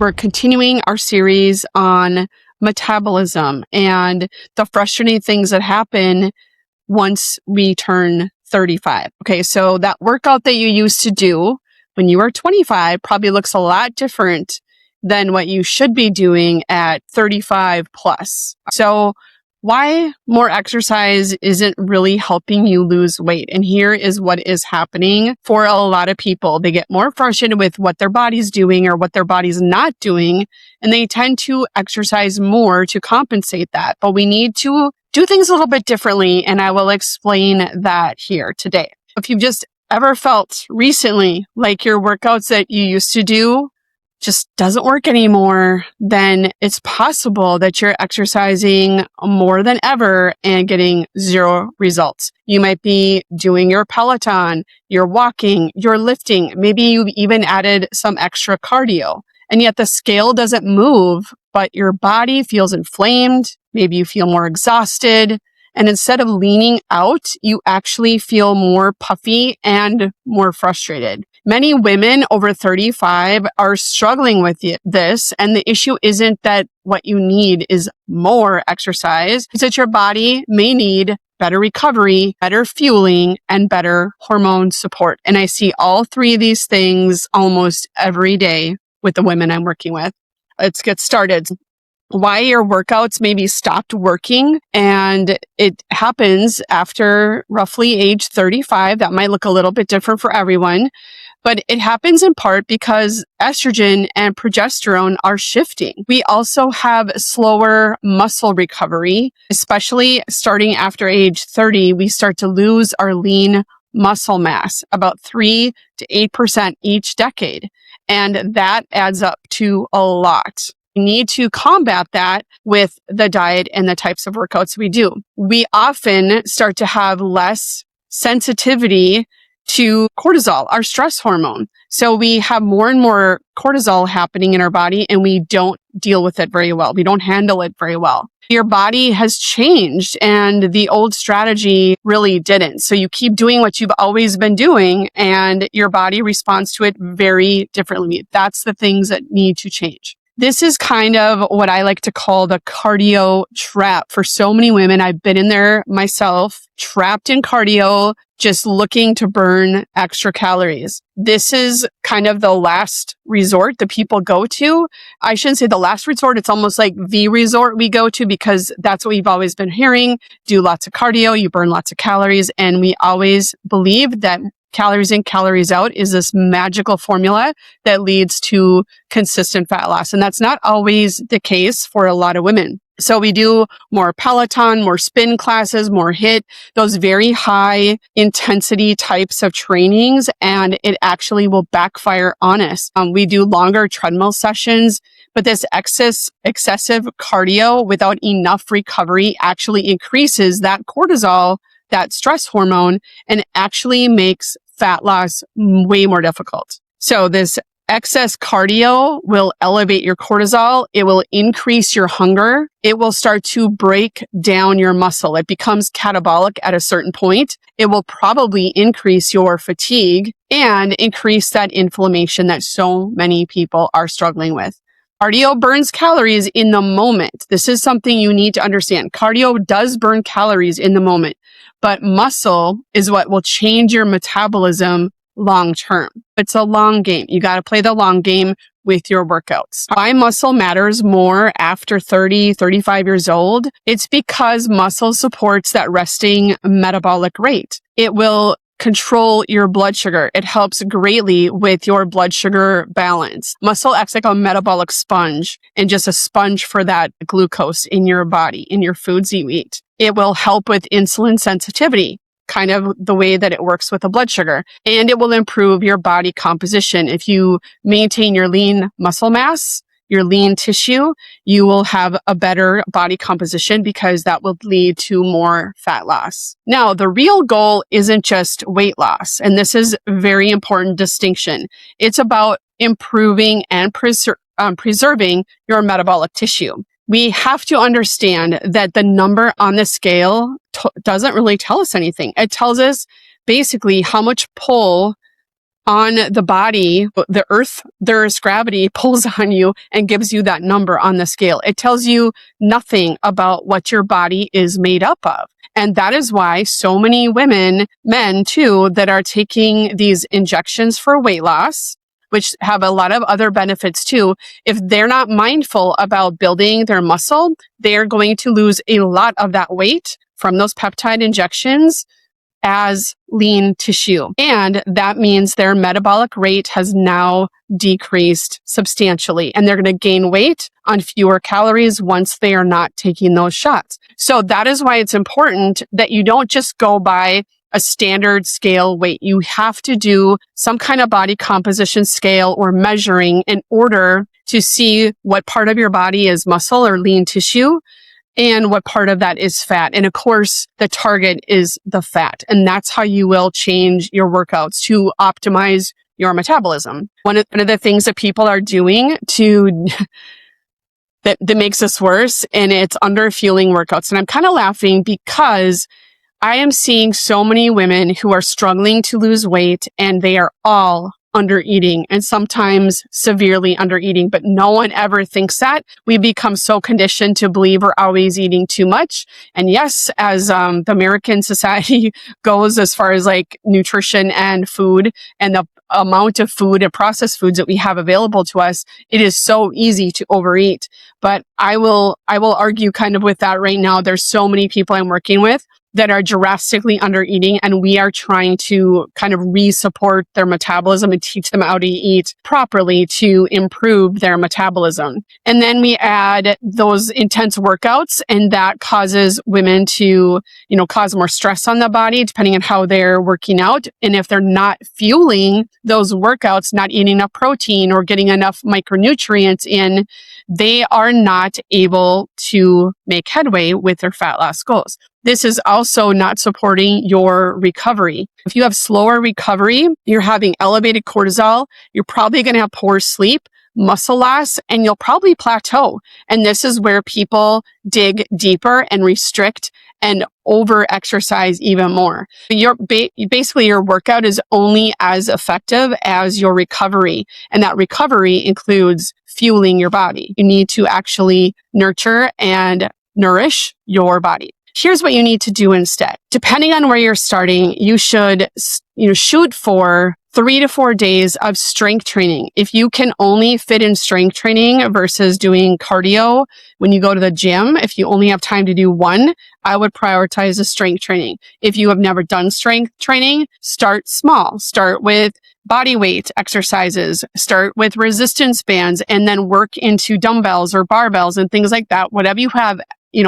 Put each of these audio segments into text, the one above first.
We're continuing our series on metabolism and the frustrating things that happen once we turn 35. Okay, so that workout that you used to do when you were 25 probably looks a lot different than what you should be doing at 35 plus. So why more exercise isn't really helping you lose weight? And here is what is happening for a lot of people. They get more frustrated with what their body's doing or what their body's not doing, and they tend to exercise more to compensate that. But we need to do things a little bit differently, and I will explain that here today. If you've just ever felt recently like your workouts that you used to do just doesn't work anymore, then it's possible that you're exercising more than ever and getting zero results. You might be doing your Peloton, you're walking, you're lifting, maybe you've even added some extra cardio, and yet the scale doesn't move, but your body feels inflamed, maybe you feel more exhausted, and instead of leaning out, you actually feel more puffy and more frustrated. Many women over 35 are struggling with this, and the issue isn't that what you need is more exercise. It's that your body may need better recovery, better fueling, and better hormone support. And I see all three of these things almost every day with the women I'm working with. Let's get started. Why your workouts maybe stopped working, and it happens after roughly age 35. That might look a little bit different for everyone, but it happens in part because estrogen and progesterone are shifting. We also have slower muscle recovery, especially starting after age 30. We start to lose our lean muscle mass, about 3 to 8% each decade, and that adds up to a lot. We need to combat that with the diet and the types of workouts we do. We often start to have less sensitivity to cortisol, our stress hormone. So we have more and more cortisol happening in our body, and we don't deal with it very well. We don't handle it very well. Your body has changed, and the old strategy really didn't. So you keep doing what you've always been doing, and your body responds to it very differently. That's the things that need to change. This is kind of what I like to call the cardio trap for so many women. I've been in there myself, trapped in cardio, just looking to burn extra calories. This is kind of the last resort that people go to. I shouldn't say the last resort. It's almost like the resort we go to because that's what we've always been hearing. Do lots of cardio, you burn lots of calories. And we always believe that calories in, calories out is this magical formula that leads to consistent fat loss. And that's not always the case for a lot of women. So we do more Peloton, more spin classes, more HIIT, those very high intensity types of trainings, and it actually will backfire on us. We do longer treadmill sessions, but this excessive cardio without enough recovery actually increases that cortisol, that stress hormone, and actually makes fat loss way more difficult. So this excess cardio will elevate your cortisol. It will increase your hunger. It will start to break down your muscle. It becomes catabolic at a certain point. It will probably increase your fatigue and increase that inflammation that so many people are struggling with. Cardio burns calories in the moment. This is something you need to understand. Cardio does burn calories in the moment, but muscle is what will change your metabolism long term. It's a long game. You got to play the long game with your workouts. Why muscle matters more after 30, 35 years old? It's because muscle supports that resting metabolic rate. It will control your blood sugar. It helps greatly with your blood sugar balance. Muscle acts like a metabolic sponge and just a sponge for that glucose in your body, in your foods you eat. It will help with insulin sensitivity, kind of the way that it works with the blood sugar, and it will improve your body composition. If you maintain your lean muscle mass, your lean tissue, you will have a better body composition because that will lead to more fat loss. Now, the real goal isn't just weight loss, and this is a very important distinction. It's about improving and preserving your metabolic tissue. We have to understand that the number on the scale doesn't really tell us anything. It tells us basically how much pull on the body, the Earth's gravity pulls on you and gives you that number on the scale. It tells you nothing about what your body is made up of. And that is why so many women, men too, that are taking these injections for weight loss, which have a lot of other benefits too, if they're not mindful about building their muscle, they're going to lose a lot of that weight from those peptide injections as lean tissue. And that means their metabolic rate has now decreased substantially, and they're going to gain weight on fewer calories once they are not taking those shots. So that is why it's important that you don't just go by a standard scale weight. You have to do some kind of body composition scale or measuring in order to see what part of your body is muscle or lean tissue and what part of that is fat. And of course, the target is the fat. And that's how you will change your workouts to optimize your metabolism. One of the things that people are doing that makes this worse, and it's under fueling workouts. And I'm kind of laughing because I am seeing so many women who are struggling to lose weight, and they are all under eating and sometimes severely under eating, but no one ever thinks that. We become so conditioned to believe we're always eating too much. And yes, as the American society goes as far as like nutrition and food and the amount of food and processed foods that we have available to us, it is so easy to overeat. But I will argue kind of with that right now. There's so many people I'm working with that are drastically under eating, and we are trying to kind of re-support their metabolism and teach them how to eat properly to improve their metabolism. And then we add those intense workouts, and that causes women to, cause more stress on the body depending on how they're working out. And if they're not fueling those workouts, not eating enough protein or getting enough micronutrients in, they are not able to make headway with their fat loss goals. This is also not supporting your recovery. If you have slower recovery, you're having elevated cortisol, you're probably going to have poor sleep, muscle loss, and you'll probably plateau. And this is where people dig deeper and restrict and over-exercise even more. Basically, your workout is only as effective as your recovery. And that recovery includes fueling your body. You need to actually nurture and nourish your body. Here's what you need to do instead. Depending on where you're starting, you should shoot for 3 to 4 days of strength training. If you can only fit in strength training versus doing cardio when you go to the gym, if you only have time to do one, I would prioritize the strength training. If you have never done strength training, start small. Start with body weight exercises, start with resistance bands, and then work into dumbbells or barbells and things like that. Whatever you have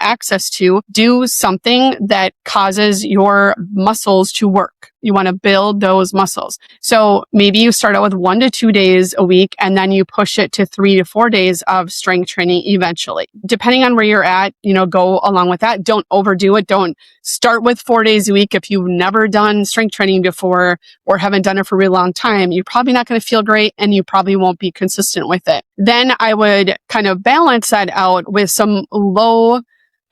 access to, do something that causes your muscles to work. You want to build those muscles. So maybe you start out with 1 to 2 days a week, and then you push it to 3 to 4 days of strength training eventually. Depending on where you're at, go along with that. Don't overdo it. Don't start with 4 days a week. If you've never done strength training before or haven't done it for a really long time, you're probably not going to feel great, and you probably won't be consistent with it. Then I would kind of balance that out with some low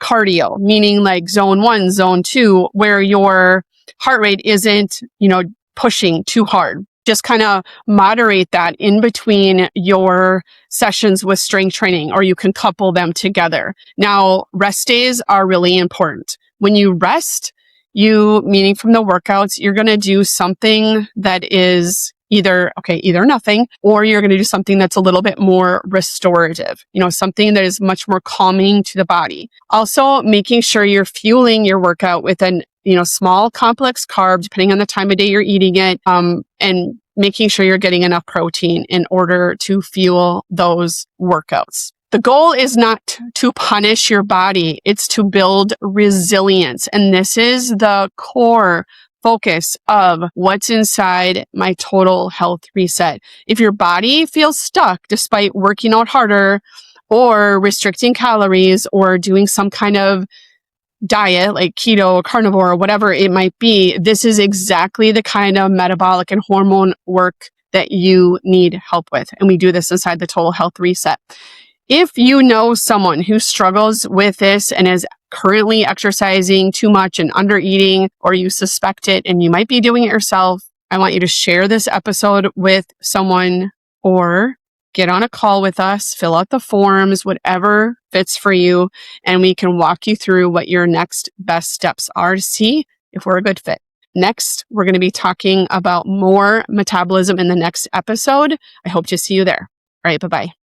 cardio, meaning like zone 1, zone 2, where your heart rate isn't, pushing too hard. Just kind of moderate that in between your sessions with strength training, or you can couple them together. Now, rest days are really important. When you rest, meaning from the workouts, you're going to do something that is either nothing, or you're going to do something that's a little bit more restorative, something that is much more calming to the body. Also, making sure you're fueling your workout with small complex carbs, depending on the time of day you're eating it, and making sure you're getting enough protein in order to fuel those workouts. The goal is not to punish your body. It's to build resilience. And this is the core focus of what's inside my total health reset. If your body feels stuck despite working out harder or restricting calories or doing some kind of diet like keto or carnivore or whatever it might be, this is exactly the kind of metabolic and hormone work that you need help with. And we do this inside the total health reset. If you know someone who struggles with this and is currently exercising too much and under eating, or you suspect it and you might be doing it yourself, I want you to share this episode with someone or get on a call with us, fill out the forms, whatever fits for you, and we can walk you through what your next best steps are to see if we're a good fit. Next, we're going to be talking about more metabolism in the next episode. I hope to see you there. All right, bye-bye.